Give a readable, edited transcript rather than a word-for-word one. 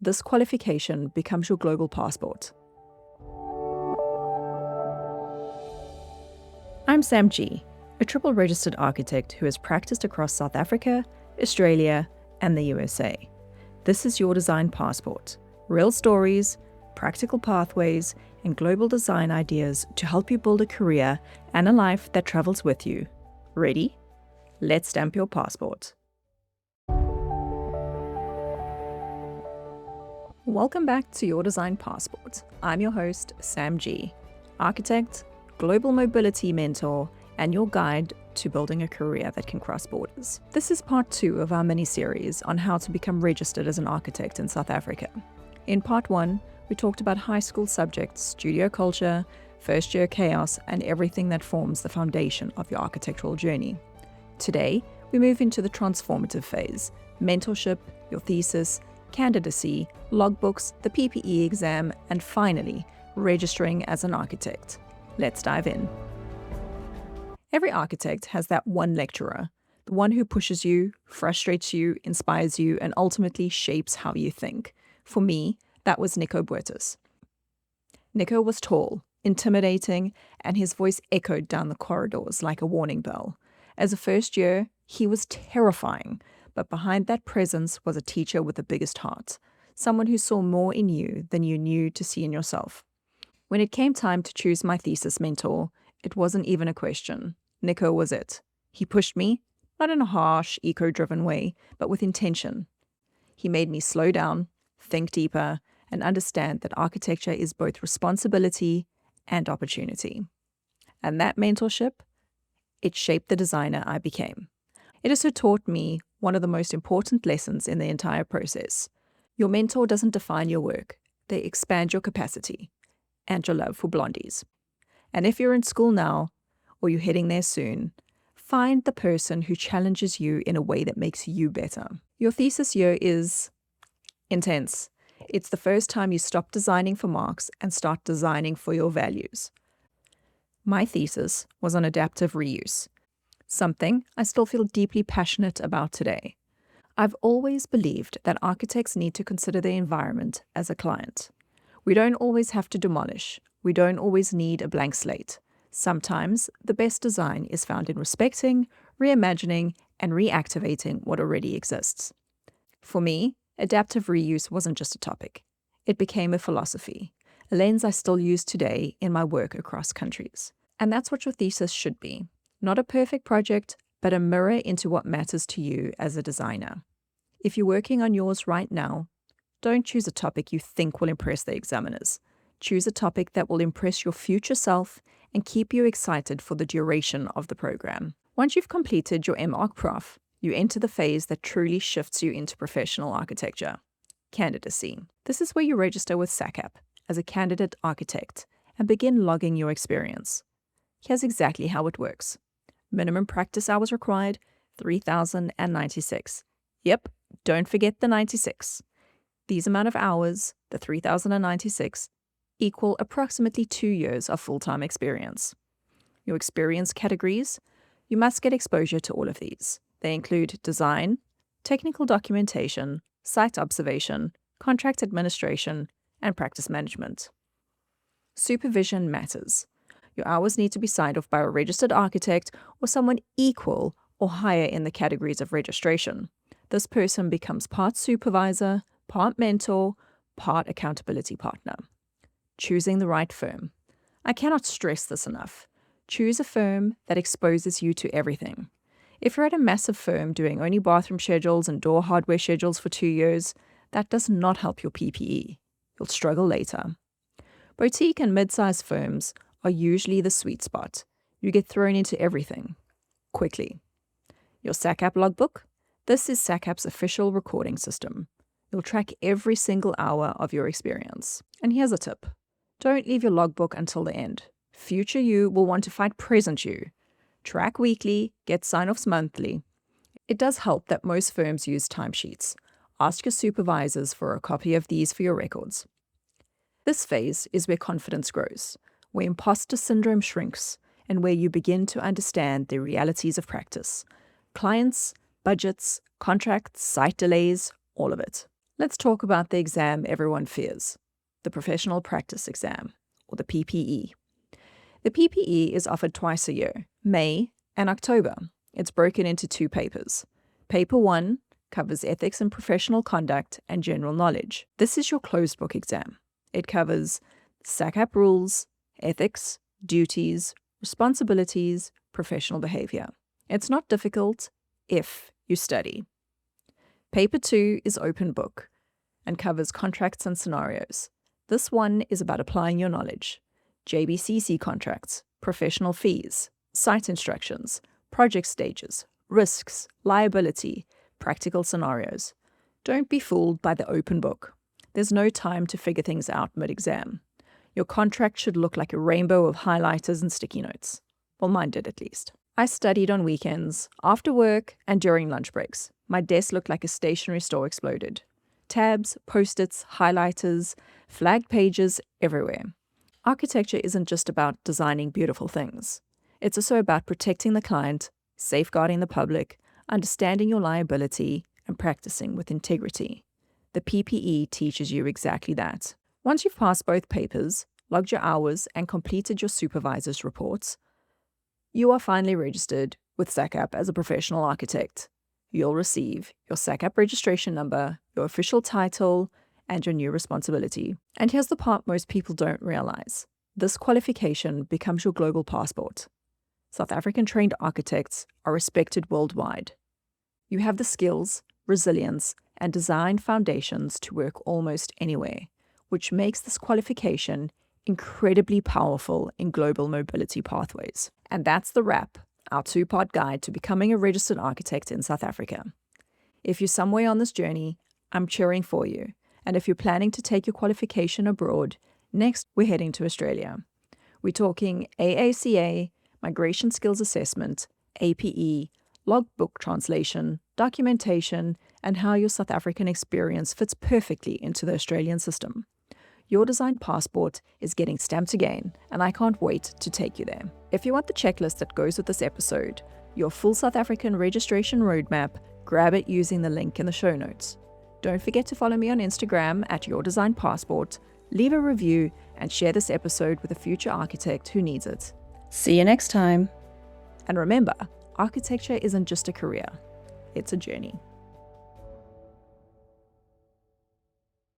This qualification becomes your global passport. I'm Sam G, a triple registered architect who has practiced across South Africa, Australia, and the USA. This is your design passport. Real stories, practical pathways, and global design ideas to help you build a career and a life that travels with you. Ready? Let's stamp your passport. Welcome back to Your Design Passport. I'm your host, Sam G, architect, global mobility mentor, and your guide to building a career that can cross borders. This is part 2 of our mini-series on how to become registered as an architect in South Africa. In part 1, we talked about high school subjects, studio culture, first-year chaos, and everything that forms the foundation of your architectural journey. Today, we move into the transformative phase: mentorship, your thesis, candidacy, logbooks, the PPE exam, and finally, registering as an architect. Let's dive in. Every architect has that one lecturer, the one who pushes you, frustrates you, inspires you, and ultimately shapes how you think. For me, that was Nico Buertus. Nico was tall, intimidating, and his voice echoed down the corridors like a warning bell. As a first year, he was terrifying, but behind that presence was a teacher with the biggest heart, someone who saw more in you than you knew to see in yourself. When it came time to choose my thesis mentor, it wasn't even a question. Nico was it. He pushed me, not in a harsh, ego-driven way, but with intention. He made me slow down, think deeper, and understand that architecture is both responsibility and opportunity. And that mentorship, it shaped the designer I became. It also taught me one of the most important lessons in the entire process. Your mentor doesn't define your work. They expand your capacity and your love for blondies. And if you're in school now, or you're heading there soon, find the person who challenges you in a way that makes you better. Your thesis year is intense. It's the first time you stop designing for marks and start designing for your values. My thesis was on adaptive reuse, something I still feel deeply passionate about today. I've always believed that architects need to consider the environment as a client. We don't always have to demolish. We don't always need a blank slate. Sometimes the best design is found in respecting, reimagining, and reactivating what already exists. For me, adaptive reuse wasn't just a topic. It became a philosophy, a lens I still use today in my work across countries. And that's what your thesis should be. Not a perfect project, but a mirror into what matters to you as a designer. If you're working on yours right now, don't choose a topic you think will impress the examiners. Choose a topic that will impress your future self and keep you excited for the duration of the program. Once you've completed your MArch Prof, you enter the phase that truly shifts you into professional architecture: candidacy. This is where you register with SACAP as a candidate architect and begin logging your experience. Here's exactly how it works. Minimum practice hours required, 3,096. Yep, don't forget the 96. These amount of hours, the 3,096, equal approximately 2 years of full-time experience. Your experience categories: you must get exposure to all of these. They include design, technical documentation, site observation, contract administration, and practice management. Supervision matters. Your hours need to be signed off by a registered architect or someone equal or higher in the categories of registration. This person becomes part supervisor, part mentor, part accountability partner. Choosing the right firm. I cannot stress this enough. Choose a firm that exposes you to everything. If you're at a massive firm doing only bathroom schedules and door hardware schedules for 2 years, that does not help your PPE. You'll struggle later. Boutique and mid-sized firms are usually the sweet spot. You get thrown into everything quickly. Your SACAP logbook. This is SACAP's official recording system. You'll track every single hour of your experience. And here's a tip. Don't leave your logbook until the end. Future you will want to fight present you. Track weekly, get sign-offs monthly. It does help that most firms use timesheets. Ask your supervisors for a copy of these for your records. This phase is where confidence grows, where imposter syndrome shrinks, and where you begin to understand the realities of practice. Clients, budgets, contracts, site delays, all of it. Let's talk about the exam everyone fears, the Professional Practice Exam, or the PPE. The PPE is offered twice a year, May and October. It's broken into 2 papers. Paper 1 covers ethics and professional conduct and general knowledge. This is your closed book exam. It covers SACAP rules, ethics, duties, responsibilities, professional behavior. It's not difficult if you study. Paper 2 is open book and covers contracts and scenarios. This one is about applying your knowledge. JBCC contracts, professional fees, site instructions, project stages, risks, liability, practical scenarios. Don't be fooled by the open book. There's no time to figure things out mid-exam. Your contract should look like a rainbow of highlighters and sticky notes. Well, mine did at least. I studied on weekends, after work, and during lunch breaks. My desk looked like a stationery store exploded. Tabs, post-its, highlighters, flagged pages everywhere. Architecture isn't just about designing beautiful things. It's also about protecting the client, safeguarding the public, understanding your liability, and practicing with integrity. The PPE teaches you exactly that. Once you've passed both papers, logged your hours, and completed your supervisor's reports, you are finally registered with SACAP as a professional architect. You'll receive your SACAP registration number, your official title, and your new responsibility. And here's the part most people don't realize. This qualification becomes your global passport. South African-trained architects are respected worldwide. You have the skills, resilience, and design foundations to work almost anywhere, which makes this qualification incredibly powerful in global mobility pathways. And that's the wrap, our 2-part guide to becoming a registered architect in South Africa. If you're somewhere on this journey, I'm cheering for you. And if you're planning to take your qualification abroad, next we're heading to Australia. We're talking AACA, Migration Skills Assessment, APE, logbook translation, documentation, and how your South African experience fits perfectly into the Australian system. Your design passport is getting stamped again, and I can't wait to take you there. If you want the checklist that goes with this episode, your full South African registration roadmap, grab it using the link in the show notes. Don't forget to follow me on Instagram at Your Design Passport, leave a review, and share this episode with a future architect who needs it. See you next time. And remember, architecture isn't just a career, it's a journey.